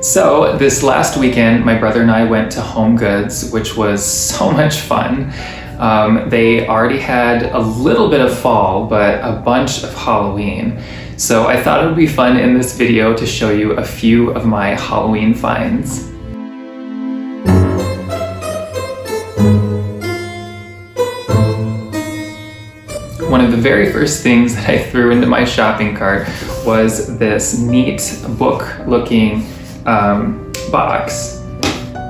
So this last weekend, my brother and I went to HomeGoods, which was so much fun. They already had a little bit of fall, but a bunch of Halloween. So I thought it would be fun in this video to show you a few of my Halloween finds. One of the very first things that I threw into my shopping cart was this neat book-looking box.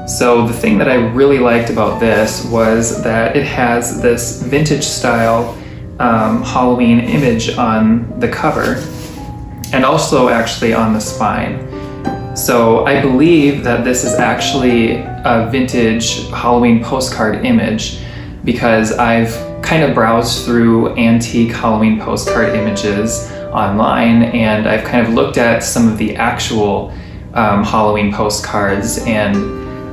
So the thing that I really liked about this was that it has this vintage style Halloween image on the cover and also actually on the spine. So I believe that this is actually a vintage Halloween postcard image because I've kind of browsed through antique Halloween postcard images online, and I've kind of looked at some of the actual Halloween postcards, and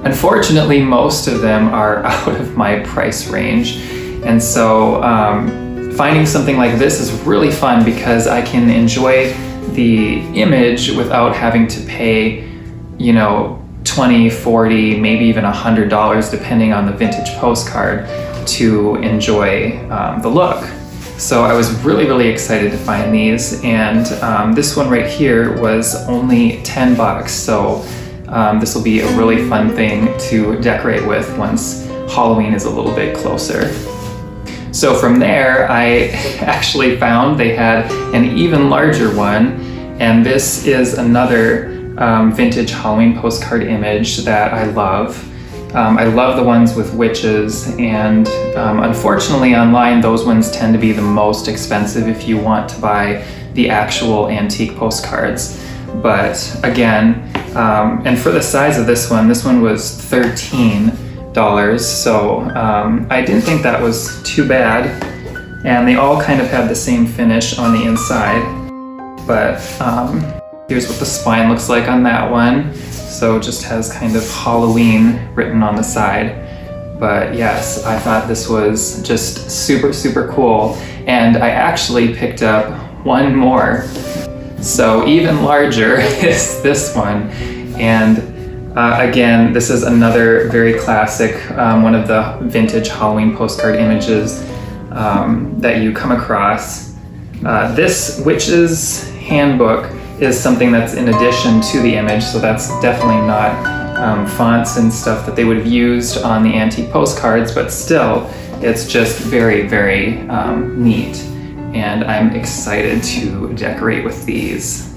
unfortunately most of them are out of my price range. And so finding something like this is really fun because I can enjoy the image without having to pay, you know, $20, $40, maybe even $100 depending on the vintage postcard to enjoy the look. So I was really excited to find these, and this one right here was only 10 bucks. So this will be a really fun thing to decorate with once Halloween is a little bit closer. So from there, I actually found they had an even larger one, and this is another vintage Halloween postcard image that I love. I love the ones with witches, and unfortunately online those ones tend to be the most expensive if you want to buy the actual antique postcards. But again, and for the size of this one was $13, so I didn't think that was too bad, and they all kind of have the same finish on the inside. But here's what the spine looks like on that one. So it just has kind of Halloween written on the side. But yes, I thought this was just super cool. And I actually picked up one more. So even larger is this one. And again, this is another very classic, one of the vintage Halloween postcard images that you come across. This Witch's Handbook is something that's in addition to the image, so that's definitely not fonts and stuff that they would have used on the antique postcards, but still, it's just very neat, and I'm excited to decorate with these.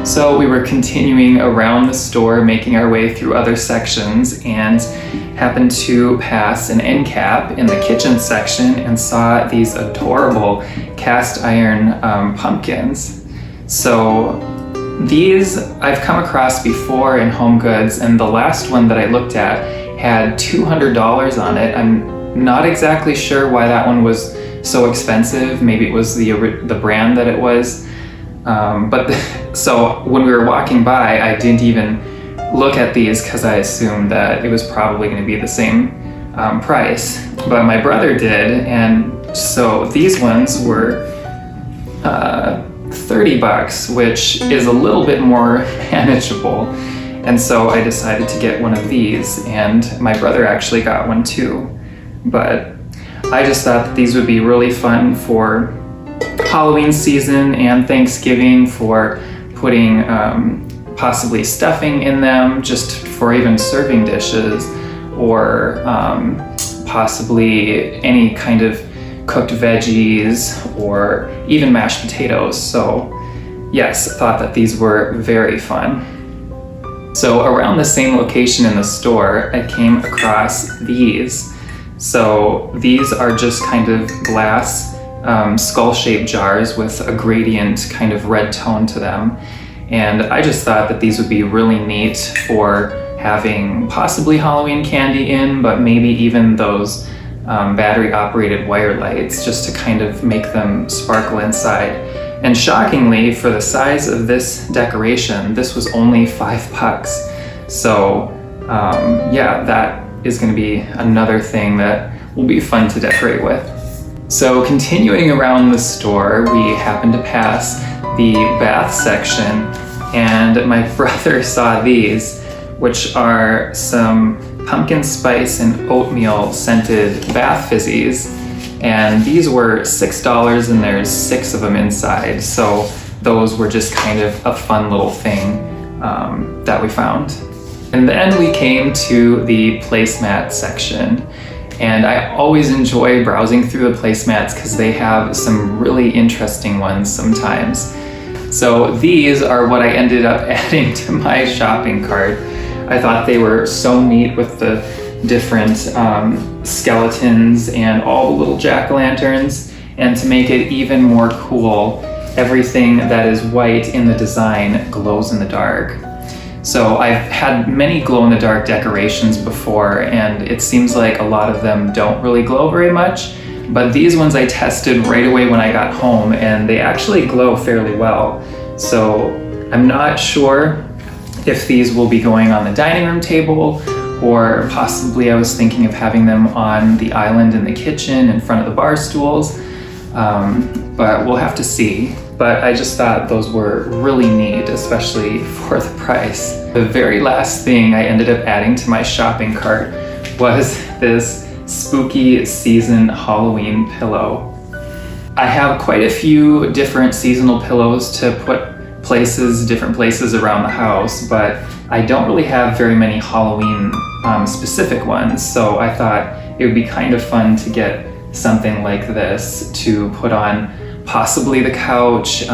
So we were continuing around the store, making our way through other sections, and happened to pass an end cap in the kitchen section and saw these adorable cast iron pumpkins. So these I've come across before in HomeGoods, and the last one that I looked at had $200 on it. I'm not exactly sure why that one was so expensive. Maybe it was the brand that it was. So when we were walking by, I didn't even look at these because I assumed that it was probably going to be the same price. But my brother did, and so these ones were 30 bucks, which is a little bit more manageable. And so I decided to get one of these, and my brother actually got one too. But I just thought that these would be really fun for Halloween season and Thanksgiving, for putting possibly stuffing in them, just for even serving dishes, or possibly any kind of cooked veggies or even mashed potatoes. So yes, thought that these were very fun. So around the same location in the store, I came across these. So these are just kind of glass skull-shaped jars with a gradient kind of red tone to them. And I just thought that these would be really neat for having possibly Halloween candy in, but maybe even those battery-operated wire lights, just to kind of make them sparkle inside. And shockingly, for the size of this decoration, this was only $5. So yeah, that is going to be another thing that will be fun to decorate with. So continuing around the store, we happened to pass the bath section, and my brother saw these, which are some pumpkin spice and oatmeal scented bath fizzies, and these were $6 and there's 6 of them inside, so those were just kind of a fun little thing that we found. And then we came to the placemat section, and I always enjoy browsing through the placemats because they have some really interesting ones sometimes. So these are what I ended up adding to my shopping cart. I thought they were so neat with the different skeletons and all the little jack-o'-lanterns, and to make it even more cool, everything that is white in the design glows in the dark. So I've had many glow-in-the-dark decorations before, and it seems like a lot of them don't really glow very much, but these ones I tested right away when I got home, and they actually glow fairly well. So I'm not sure if these will be going on the dining room table, or possibly I was thinking of having them on the island in the kitchen in front of the bar stools, but we'll have to see. But I just thought those were really neat, especially for the price. The very last thing I ended up adding to my shopping cart was this spooky season Halloween pillow. I have quite a few different seasonal pillows to put different places around the house, but I don't really have very many Halloween specific ones, so I thought it would be kind of fun to get something like this to put on possibly the couch,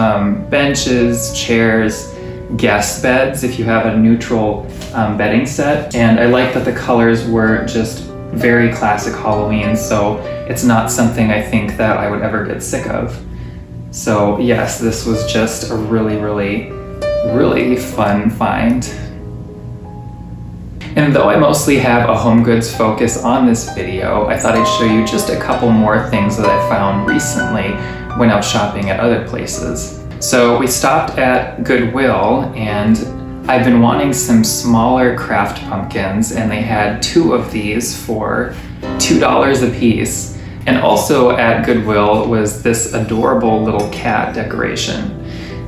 benches, chairs, guest beds if you have a neutral bedding set. And I like that the colors were just very classic Halloween, so it's not something I think that I would ever get sick of. So yes, this was just a really, really, really fun find. And though I mostly have a HomeGoods focus on this video, I thought I'd show you just a couple more things that I found recently when out shopping at other places. So we stopped at Goodwill, and I've been wanting some smaller craft pumpkins, and they had 2 of these for $2 a piece. And also at Goodwill was this adorable little cat decoration.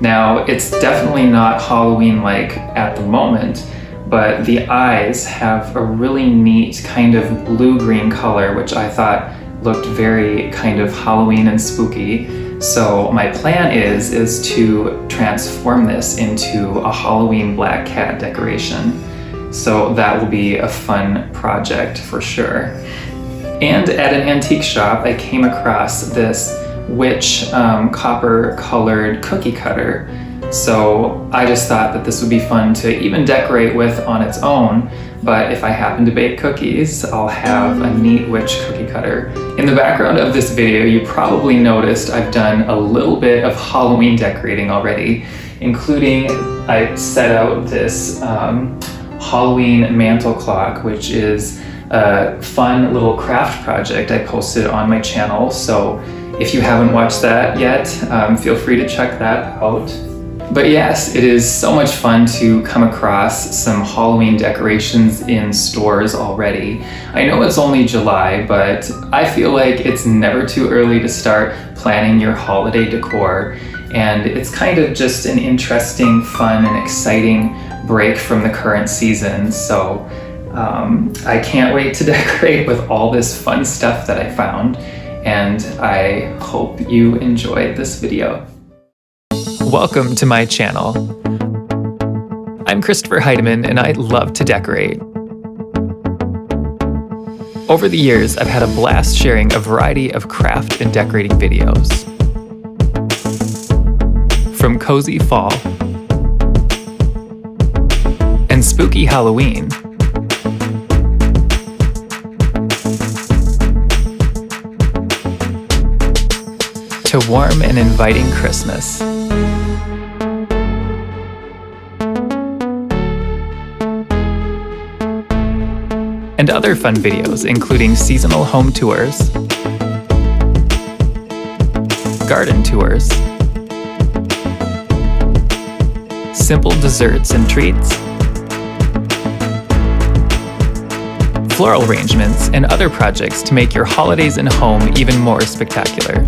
Now, it's definitely not Halloween-like at the moment, but the eyes have a really neat kind of blue-green color, which I thought looked very kind of Halloween and spooky. So my plan is to transform this into a Halloween black cat decoration. So that will be a fun project for sure. And at an antique shop, I came across this witch copper colored cookie cutter. So I just thought that this would be fun to even decorate with on its own, but if I happen to bake cookies, I'll have a neat witch cookie cutter. In the background of this video, you probably noticed I've done a little bit of Halloween decorating already, including I set out this Halloween mantle clock, which is a fun little craft project I posted on my channel. So if you haven't watched that yet, feel free to check that out. But yes, it is so much fun to come across some Halloween decorations in stores already. I know it's only July, but I feel like it's never too early to start planning your holiday decor. And it's kind of just an interesting, fun, and exciting break from the current season. So I can't wait to decorate with all this fun stuff that I found. And I hope you enjoyed this video. Welcome to my channel. I'm Christopher Heidemann, and I love to decorate. Over the years, I've had a blast sharing a variety of craft and decorating videos. From cozy fall and spooky Halloween to warm and inviting Christmas. And other fun videos, including seasonal home tours, garden tours, simple desserts and treats, floral arrangements, and other projects to make your holidays and home even more spectacular.